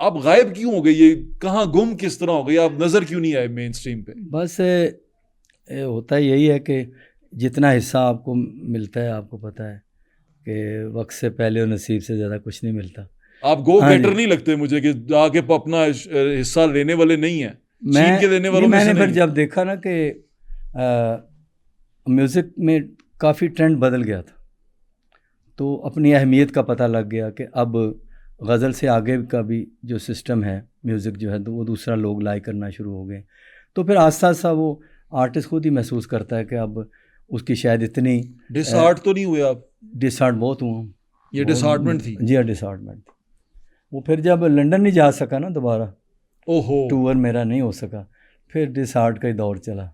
आप गायब क्यों हो गए, ये कहाँ गुम किस तरह हो गए, आप नज़र क्यों नहीं आए मेन स्ट्रीम पे? बस होता यही है कि जितना हिस्सा आपको मिलता है, आपको पता है कि वक्त से पहले और नसीब से ज़्यादा कुछ नहीं मिलता। आप गो हाँ गेटर जी। नहीं लगते मुझे कि आके अपना हिस्सा लेने वाले नहीं है, छीन के देने वालों में से मैंने फिर नहीं। जब देखा ना कि म्यूज़िक में काफ़ी ट्रेंड बदल गया था, तो अपनी अहमियत का पता लग गया कि अब गज़ल से आगे का भी जो सिस्टम है म्यूज़िक जो है, तो वो दूसरा लोग लाइक करना शुरू हो गए। तो फिर आस्ता आस्ता वो आर्टिस्ट खुद ही महसूस करता है कि अब उसकी शायद इतनी डिसहार्ट तो नहीं हुए आप? डिसहार्ट बहुत हुआ, ये डिसहार्टमेंट थी? जी हाँ, डिसहार्टमेंट थी। वो फिर जब लंदन नहीं जा सका ना दोबारा, ओहो, टूर मेरा नहीं हो सका, फिर डिसहार्ट का ही दौर चला।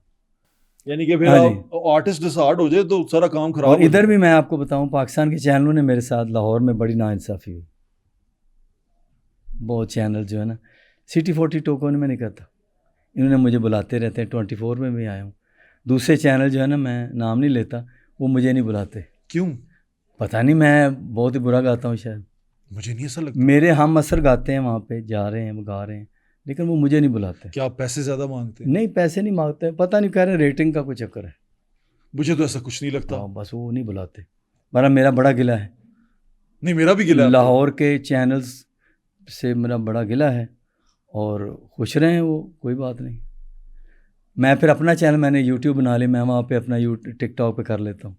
यानी कि फिर हाँ जी। आप आर्टिस्ट डिसहार्ट हो जाए तो सारा काम खराब और हो इधर जाए। भी मैं आपको बताऊं, पाकिस्तान के चैनलों ने मेरे साथ लाहौर में बड़ी नाइंसाफ़ी हुई। बहुत चैनल जो है ना, सिटी 42 को मैं नहीं कहता, इन्होंने मुझे बुलाते रहते हैं, 24 में भी आया हूँ। दूसरे चैनल जो है ना, मैं नाम नहीं लेता, वो मुझे नहीं बुलाते। क्यों? पता नहीं, मैं बहुत ही बुरा गाता हूँ शायद, मुझे नहीं ऐसा लगता। मेरे हम असर गाते हैं वहाँ पे, जा रहे हैं, गा रहे हैं, लेकिन वो मुझे नहीं बुलाते। क्या आप पैसे ज़्यादा मांगते हैं? नहीं, पैसे नहीं मांगते, पता नहीं, कह रहे रेटिंग का कोई चक्कर है। मुझे तो ऐसा कुछ नहीं लगता। हाँ, बस वो नहीं बुलाते। मेरा बड़ा गिला है, नहीं, मेरा भी गिला है आपको। लाहौर के चैनल्स से मेरा बड़ा गिला है, और खुश रहें वो, कोई बात नहीं। मैं फिर अपना चैनल मैंने यूट्यूब बना लिया, मैं वहाँ पे अपना टिकटॉक पे कर लेता हूँ।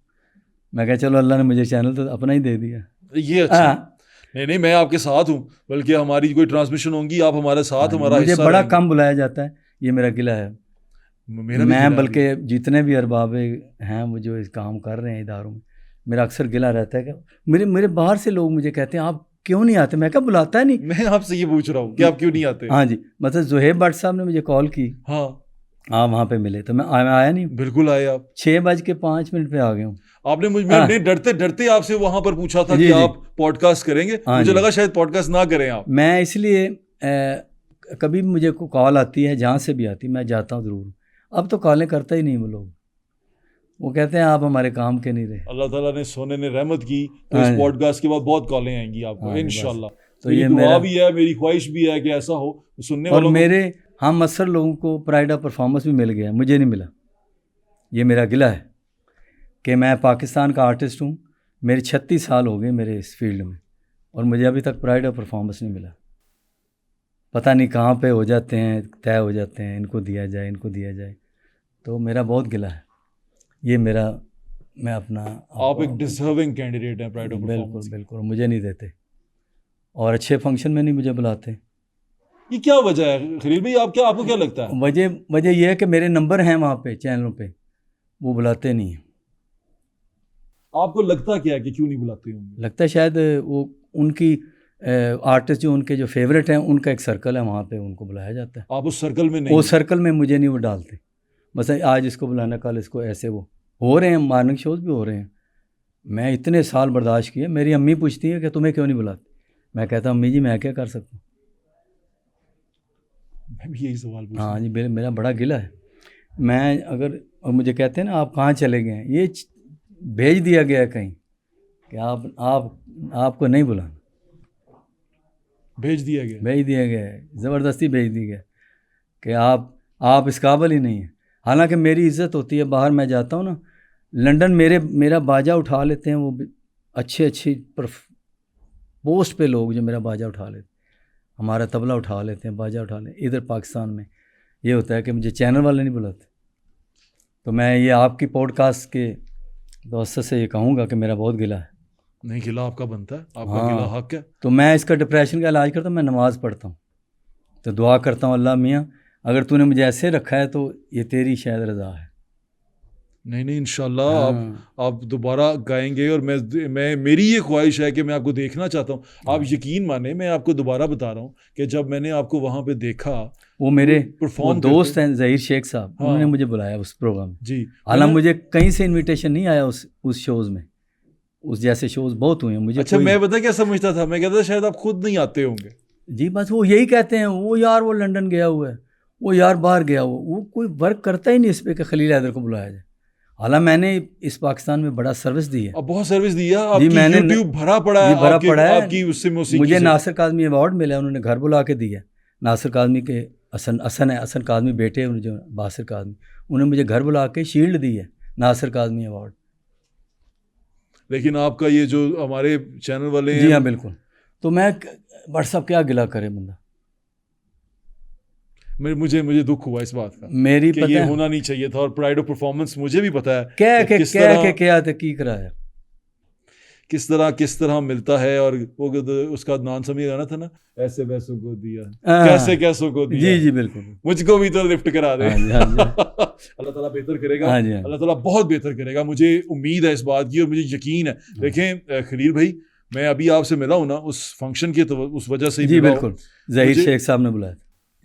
मैं कहा चलो अल्लाह ने मुझे चैनल तो अपना ही दे दिया। ये अच्छा। हाँ, नहीं नहीं, मैं आपके साथ हूँ, बल्कि हमारी कोई ट्रांसमिशन होंगी आप हमारे साथ, हमारा मुझे हिस्सा बड़ा रहेंगे। कम बुलाया जाता है, ये मेरा गिला है। मेरा भी गिला मैं है बल्कि अभी। जितने भी अरबाब हैं वो जो इस काम कर रहे हैं इदारों में, मेरा अक्सर गिला रहता है कि मेरे मेरे बाहर से लोग मुझे कहते हैं आप क्यों नहीं आते। मैं क्या बुलाता है नहीं। मैं आपसे ये पूछ रहा हूँ कि आप क्यों नहीं आते? हाँ जी, मतलब जुहेब भट्ट साहब ने मुझे कॉल की, हाँ, आप वहाँ पे मिले, तो मैं आया नहीं। बिल्कुल आए आप। 6:05 पे आ गया हूँ। आपने हाँ मैंने डरते डरते आपसे वहां पर पूछा था कि जी जी, आप पॉडकास्ट करेंगे, हाँ मुझे जी। लगा शायद पॉडकास्ट ना करें आप। मैं इसलिए कभी मुझे को कॉल आती है, जहाँ से भी आती, मैं जाता हूँ ज़रूर। अब तो कॉलें करता ही नहीं वो लोग, वो कहते हैं आप हमारे काम के नहीं रहे। अल्लाह ताला ने सोने ने रहमत की, तो हाँ इस जी, पॉडकास्ट के बाद बहुत कॉलें आएंगी आपको हाँ जी, बस। इंशाल्लाह। तो मेरी ये दुआ मेरा, भी है, मेरी ख्वाहिश भी है कि ऐसा हो, सुनने और वालों को। मेरे हम अक्सर लोगों को प्राइड ऑफ परफॉर्मेंस भी मिल गया, मुझे नहीं मिला। ये मेरा गिला है कि मैं पाकिस्तान का आर्टिस्ट हूँ, मेरे 36 साल हो गए मेरे इस फील्ड में, और मुझे अभी तक प्राइड ऑफ परफॉर्मेंस नहीं मिला। पता नहीं कहाँ पे हो जाते हैं, तय हो जाते हैं, इनको दिया जाए, इनको दिया जाए। तो मेरा बहुत गिला है ये मेरा, मैं अपना आप एक डिजर्विंग कैंडिडेट हैं प्राइड ऑफ बिल्कुल परफॉर्मेंस। बिल्कुल, मुझे नहीं देते, और अच्छे फंक्शन में नहीं मुझे बुलाते। ये क्या वजह है खलील भाई, आपको क्या लगता है? वजह वजह यह है कि मेरे नंबर हैं वहाँ पे चैनलों पे, वो बुलाते नहीं हैं। आपको लगता क्या है कि क्यों नहीं बुलाते होंगे? लगता है शायद वो उनकी आर्टिस्ट जो उनके जो फेवरेट हैं, उनका एक सर्कल है, वहाँ पे उनको बुलाया जाता है। आप उस सर्कल में नहीं वो हैं। सर्कल में मुझे नहीं वो डालते, बस आज इसको बुलाना, कल इसको, ऐसे वो हो रहे हैं, मॉर्निंग शोज़ भी हो रहे हैं। मैं इतने साल बर्दाश्त किए, मेरी अम्मी पूछती है कि तुम्हें क्यों नहीं बुलाते। मैं कहता अम्मी जी मैं क्या कर सकता हूँ। मैं भी यही सवाल पूछ रहा हाँ हूँ। जी, मेरा बड़ा गिला है। मैं अगर, और मुझे कहते हैं ना आप कहाँ चले गए हैं, ये भेज दिया गया है कहीं कि आप आपको नहीं बुलाना, भेज दिया गया। भेज दिया गया है, ज़बरदस्ती भेज दिया गया कि आप इस काबिल ही नहीं हैं। हालांकि मेरी इज़्ज़त होती है, बाहर मैं जाता हूँ ना, लंदन मेरा बाजा उठा लेते हैं वो अच्छी पोस्ट पे लोग जो मेरा बाजा उठा लेते, हमारा तबला उठा लेते हैं, बाजा उठा लेते। इधर पाकिस्तान में ये होता है कि मुझे चैनल वाले नहीं बुलाते। तो मैं ये आपकी पॉडकास्ट के दोस्तों से ये कहूँगा कि मेरा बहुत गिला है। नहीं, गिला आपका बनता है, आपका गिला हाँ, हक है। तो मैं इसका डिप्रेशन का इलाज करता हूँ, मैं नमाज़ पढ़ता हूँ, तो दुआ करता हूँ अल्लाह मियाँ अगर तूने मुझे ऐसे रखा है तो ये तेरी शायद रज़ा है। नहीं नहीं, इंशाल्लाह हाँ आप दोबारा गाएंगे, और मैं मेरी ये ख्वाहिश है कि मैं आपको देखना चाहता हूँ। आप यकीन माने, मैं आपको दोबारा बता रहा हूँ कि जब मैंने आपको वहाँ पे देखा, वो मेरे वो परफॉर्म दोस्त करते। हैं ज़हीर शेख साहब, हाँ उन्होंने मुझे बुलाया उस प्रोग्राम में। जी, हालांकि मुझे कहीं से इनविटेशन नहीं आया उस शोज़ में, उस जैसे शोज़ बहुत हुए हैं, मुझे अच्छा, कोई। मैं पता क्या समझता था, मैं कहता था शायद आप खुद नहीं आते होंगे। जी बस वो यही कहते हैं, वो यार वो लंदन गया हुआ है, वो यार बाहर गया हुआ, वो कोई वर्क करता ही नहीं इस पर कि खलील हैदर को बुलाया जाए। हालांकि मैंने इस पाकिस्तान में बड़ा सर्विस दी है। अब बहुत सर्विस दी है जी, आपकी, मैंने YouTube भरा पड़ा है, जी, भरा आपकी पड़ा है। आपकी उससे मौसीकी मुझे से। नासिर काज़मी अवार्ड मिला है, उन्होंने घर बुला के दिया। नासिर काज़मी के हसन काज़मी बेटे हैं जो बासिर काज़मी, उन्होंने मुझे घर बुला के शील्ड दी है, नासिर काज़मी अवार्ड। लेकिन आपका ये जो हमारे चैनल वाले हैं, जी हाँ बिल्कुल। तो मैं व्हाट्सअप क्या गिला करे बंदा। मुझे दुख हुआ इस बात का मेरी कि पता ये है होना नहीं चाहिए था। और प्राइड ऑफ परफॉर्मेंस मुझे भी पता है कह कि के क्या तो की कराया, किस तरह मिलता है। और वो उसका नाम समझ गाना था ना, ऐसे वैसों को दिया, कैसे कैसों को दिया। जी जी बिल्कुल, मुझको भी तो लिफ्ट करा दे। हाँ जी, हाँ जी। अल्लाह ताला बेहतर करेगा, हाँ जी, हाँ। अल्लाह ताला बहुत बेहतर करेगा, मुझे उम्मीद है इस बात की और मुझे यकीन है। देखें खलील भाई, मैं अभी आपसे मिला हूँ ना उस फंक्शन के, तो उस वजह से ही जी मिला हूँ। बिल्कुल, ज़हीर शेख साहब ने बुलाया।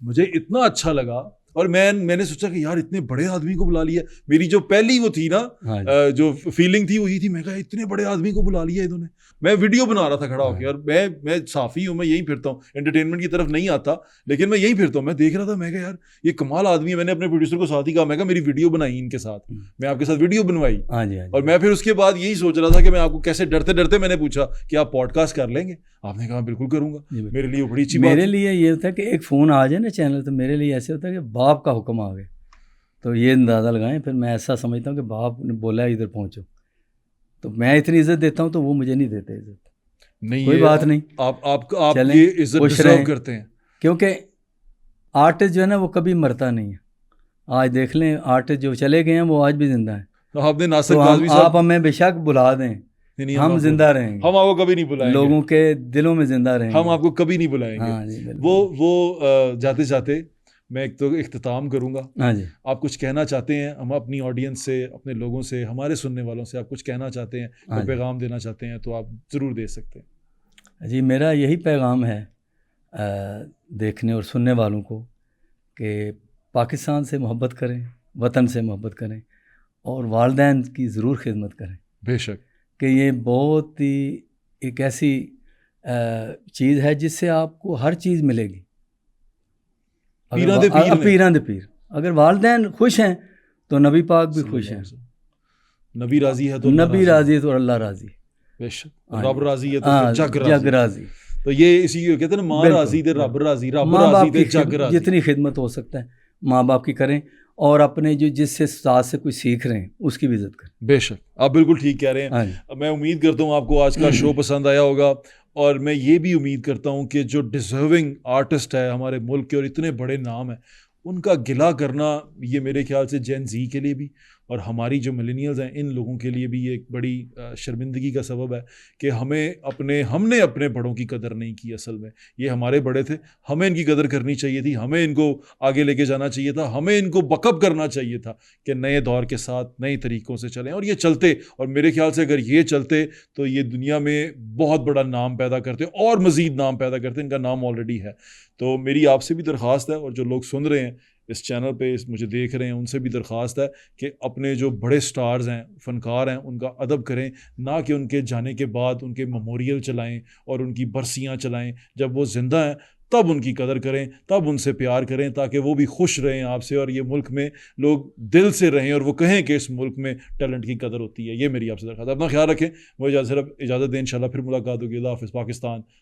मुझे इतना अच्छा लगा और मैंने सोचा कि यार इतने बड़े आदमी को बुला लिया। मेरी जो पहली वो थी ना, हाँ जो फीलिंग थी वही थी, मैं कहा इतने बड़े आदमी को बुला लिया इन्होंने। मैं वीडियो बना रहा था खड़ा होकर, और मैं साफ़ी हूँ, मैं यहीं फिरता हूँ, एंटरटेनमेंट की तरफ नहीं आता, लेकिन मैं यहीं फिरता हूँ। मैं देख रहा था, मैं कहा यार ये कमाल आदमी है। मैंने अपने प्रोड्यूसर को साथ ही कहा, मैं कहा मेरी वीडियो बनाई इनके साथ, मैं आपके साथ वीडियो बनवाई। हाँ जी, हाँ जी। और मैं फिर उसके बाद यही सोच रहा था कि मैं आपको कैसे डरते डरते मैंने पूछा कि आप पॉडकास्ट कर लेंगे? आपने कहा बिल्कुल करूँगा। मेरे लिए बड़ी अच्छी बात। मेरे लिए ये होता है कि एक फ़ोन आ जाए ना चैनल, तो मेरे लिए ऐसे होता है कि बाप का हुक्म आ गया, तो ये अंदाज़ा लगाएं। फिर मैं ऐसा समझता हूँ कि बाप ने बोला इधर पहुँचो, तो मैं इतनी इज़्ज़त देता हूँ तो वो मुझे नहीं देते इज़्ज़त। नहीं, कोई बात नहीं, आप ये इज्जत डिजर्व करते हैं, क्योंकि आर्टिस्ट जो है ना वो कभी मरता नहीं है। आज देख लें, आर्टिस्ट जो चले गए हैं वो आज भी जिंदा हैं। तो आपने नासिर तो काज़मी साहब, आप हमें बेशक बुला दें, हम जिंदा रहेंगे, हम आपको कभी नहीं बुलाएंगे, लोगों के दिलों में जिंदा रहेंगे, हम आपको कभी नहीं बुलाएंगे। हाँ जी, वो जाते जाते मैं एक तो इख्तिताम करूँगा। हाँ जी, आप कुछ कहना चाहते हैं हम अपनी ऑडियंस से, अपने लोगों से, हमारे सुनने वालों से, आप कुछ कहना चाहते हैं, कोई पैगाम देना चाहते हैं, तो आप ज़रूर दे सकते हैं। जी, मेरा यही पैगाम है देखने और सुनने वालों को कि पाकिस्तान से मोहब्बत करें, वतन से मोहब्बत करें और वालिदैन की ज़रूर खिदमत करें। बेशक कि ये बहुत ही एक ऐसी चीज़ है जिससे आपको हर चीज़ मिलेगी। पीरां दे पीर, अगर वालिदैन खुश हैं तो नबी पाक भी खुश हैं। नबी राजी है तो नबी राजी है तो अल्लाह राजी, बेशक रब राजी है तो जग राजी। तो ये इसी को कहते हैं ना, माँ राजी दे रब राजी, रब राजी दे जग राजी। जितनी खिदमत हो सकता है माँ बाप की करें, और अपने जो जिससे साथ से कोई सीख रहे हैं उसकी भी इज्जत करें। बेशक आप बिल्कुल ठीक कह रहे हैं। मैं उम्मीद करता हूँ आपको आज का शो पसंद आया होगा, और मैं ये भी उम्मीद करता हूँ कि जो डिज़र्विंग आर्टिस्ट है हमारे मुल्क के और इतने बड़े नाम हैं, उनका गिला करना ये मेरे ख्याल से जेन ज़ी के लिए भी और हमारी जो मिलेनियल्स हैं इन लोगों के लिए भी ये एक बड़ी शर्मिंदगी का सबब है कि हमने अपने बड़ों की कदर नहीं की। असल में ये हमारे बड़े थे, हमें इनकी कदर करनी चाहिए थी, हमें इनको आगे लेके जाना चाहिए था, हमें इनको बकअप करना चाहिए था कि नए दौर के साथ नए तरीक़ों से चलें। और ये चलते, और मेरे ख्याल से अगर ये चलते तो ये दुनिया में बहुत बड़ा नाम पैदा करते और मज़ीद नाम पैदा करते। इनका नाम ऑलरेडी है। तो मेरी आपसे भी दरख्वास्त है, और जो लोग सुन रहे हैं इस चैनल पे, मुझे देख रहे हैं, उनसे भी दरख्वास्त है कि अपने जो बड़े स्टार्स हैं, फ़नकार हैं, उनका अदब करें, ना कि उनके जाने के बाद उनके मेमोरियल चलाएं और उनकी बरसियां चलाएं। जब वो ज़िंदा हैं तब उनकी कदर करें, तब उनसे प्यार करें, ताकि वो भी खुश रहें आपसे और ये मुल्क में लोग दिल से रहें और वो कहें कि इस मुल्क में टैलेंट की कदर होती है। ये मेरी आपसे दरख्वास्त है। अपना ख्याल रखें। मुझे सिर्फ इजाज़त दें, इंशाल्लाह फिर मुलाकात होगी। अल्लाह हाफ़िज़। पाकिस्तान